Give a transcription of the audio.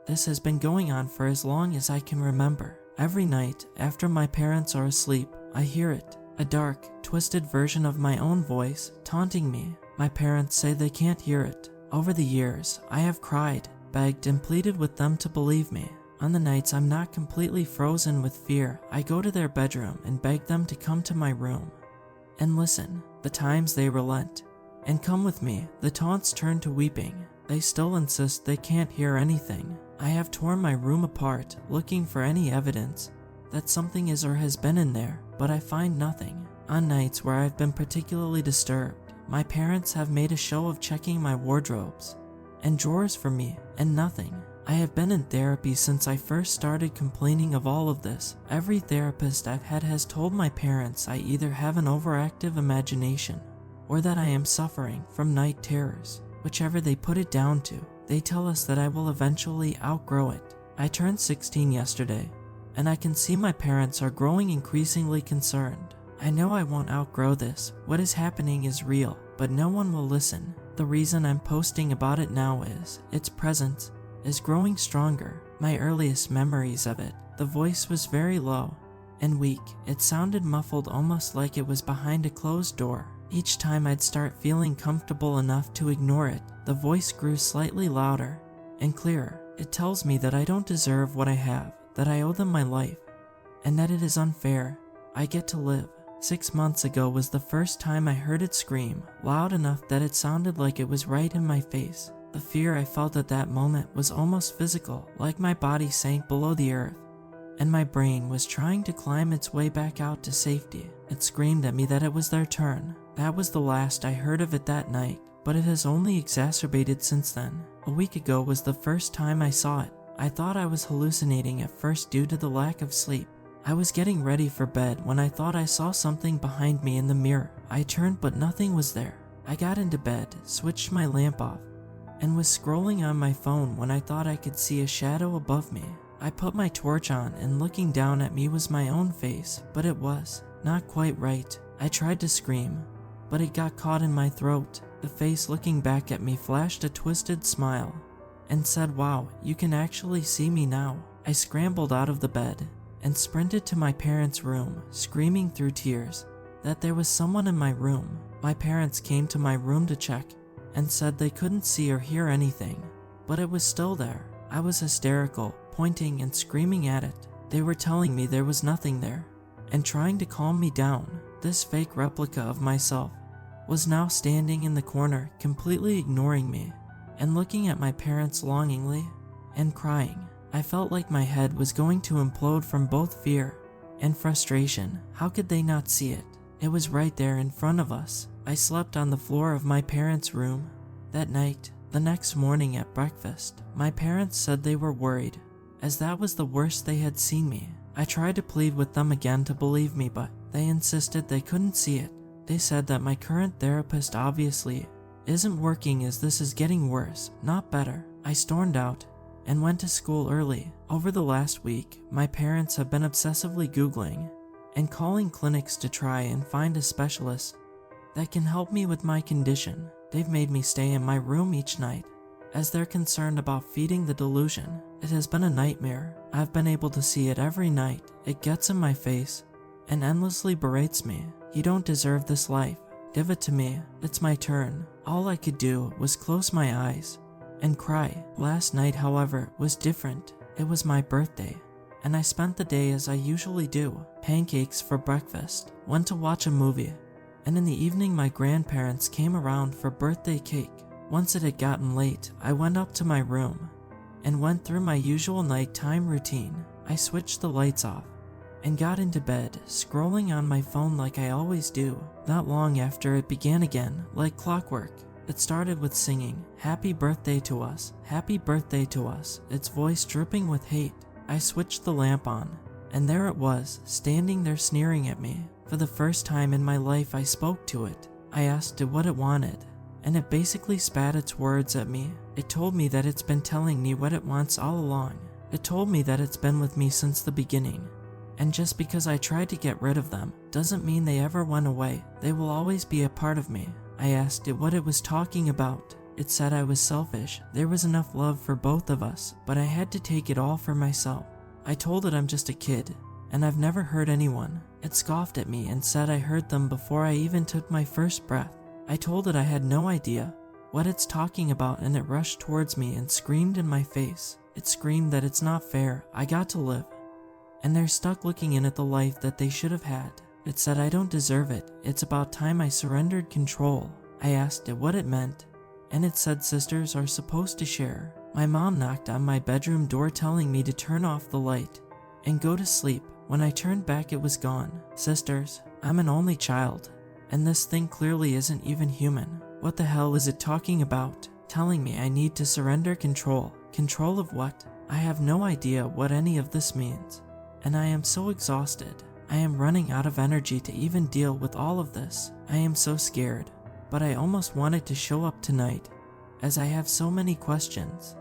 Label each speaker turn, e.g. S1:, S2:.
S1: This has been going on for as long as I can remember. Every night, after my parents are asleep, I hear it. A dark, twisted version of my own voice, taunting me. My parents say they can't hear it. Over the years, I have cried, begged, and pleaded with them to believe me. On the nights I'm not completely frozen with fear, I go to their bedroom and beg them to come to my room and listen. The times they relent and come with me, the taunts turn to weeping. They still insist they can't hear anything. I have torn my room apart, looking for any evidence that something is or has been in there, but I find nothing. On nights where I've been particularly disturbed, my parents have made a show of checking my wardrobes and drawers for me, and nothing. I have been in therapy since I first started complaining of all of this. Every therapist I've had has told my parents I either have an overactive imagination or that I am suffering from night terrors. Whichever they put it down to, they tell us that I will eventually outgrow it. I turned 16 yesterday, and I can see my parents are growing increasingly concerned. I know I won't outgrow this. What is happening is real, but no one will listen. The reason I'm posting about it now is its presence is growing stronger. My earliest memories of it, the voice was very low and weak. It sounded muffled, almost like it was behind a closed door. Each time I'd start feeling comfortable enough to ignore it, the voice grew slightly louder and clearer. It tells me that I don't deserve what I have, that I owe them my life, and that it is unfair I get to live. 6 months ago was the first time I heard it scream, loud enough that it sounded like it was right in my face. The fear I felt at that moment was almost physical, like my body sank below the earth, and my brain was trying to climb its way back out to safety. It screamed at me that it was their turn. That was the last I heard of it that night, but it has only exacerbated since then. A week ago was the first time I saw it. I thought I was hallucinating at first due to the lack of sleep. I was getting ready for bed when I thought I saw something behind me in the mirror. I turned, but nothing was there. I got into bed, switched my lamp off, and was scrolling on my phone when I thought I could see a shadow above me. I put my torch on, and looking down at me was my own face, but it was not quite right. I tried to scream, but it got caught in my throat. The face looking back at me flashed a twisted smile and said, "Wow, you can actually see me now." I scrambled out of the bed and sprinted to my parents' room, screaming through tears that there was someone in my room. My parents came to my room to check and said they couldn't see or hear anything, but it was still there. I was hysterical, pointing and screaming at it. They were telling me there was nothing there and trying to calm me down. This fake replica of myself was now standing in the corner, completely ignoring me and looking at my parents longingly and crying. I felt like my head was going to implode from both fear and frustration. How could they not see it? It was right there in front of us. I slept on the floor of my parents' room that night. The next morning at breakfast, my parents said they were worried, as that was the worst they had seen me. I tried to plead with them again to believe me, but they insisted they couldn't see it. They said that my current therapist obviously isn't working, as this is getting worse, not better. I stormed out and went to school early. Over the last week, my parents have been obsessively Googling and calling clinics to try and find a specialist that can help me with my condition. They've made me stay in my room each night, as they're concerned about feeding the delusion. It has been a nightmare. I've been able to see it every night. It gets in my face and endlessly berates me. "You don't deserve this life. Give it to me. It's my turn." All I could do was close my eyes and cry. Last night, however, was different. It was my birthday, and I spent the day as I usually do. Pancakes for breakfast, went to watch a movie, and in the evening my grandparents came around for birthday cake. Once it had gotten late, I went up to my room and went through my usual nighttime routine. I switched the lights off and got into bed, scrolling on my phone like I always do. Not long after, it began again, like clockwork. It started with singing, "Happy birthday to us, happy birthday to us," its voice dripping with hate. I switched the lamp on, and there it was, standing there sneering at me. For the first time in my life, I spoke to it. I asked it what it wanted, and it basically spat its words at me. It told me that it's been telling me what it wants all along. It told me that it's been with me since the beginning, and just because I tried to get rid of them doesn't mean they ever went away. They will always be a part of me. I asked it what it was talking about. It said I was selfish, there was enough love for both of us, but I had to take it all for myself. I told it I'm just a kid, and I've never hurt anyone. It scoffed at me and said I hurt them before I even took my first breath. I told it I had no idea what it's talking about, and it rushed towards me and screamed in my face. It screamed that it's not fair, I got to live, and they're stuck looking in at the life that they should have had. It said I don't deserve it, it's about time I surrendered control. I asked it what it meant, and it said sisters are supposed to share. My mom knocked on my bedroom door telling me to turn off the light and go to sleep. When I turned back, it was gone. Sisters, I'm an only child, and this thing clearly isn't even human. What the hell is it talking about? Telling me I need to surrender control. Control of what? I have no idea what any of this means, and I am so exhausted. I am running out of energy to even deal with all of this. I am so scared, but I almost wanted to show up tonight, as I have so many questions.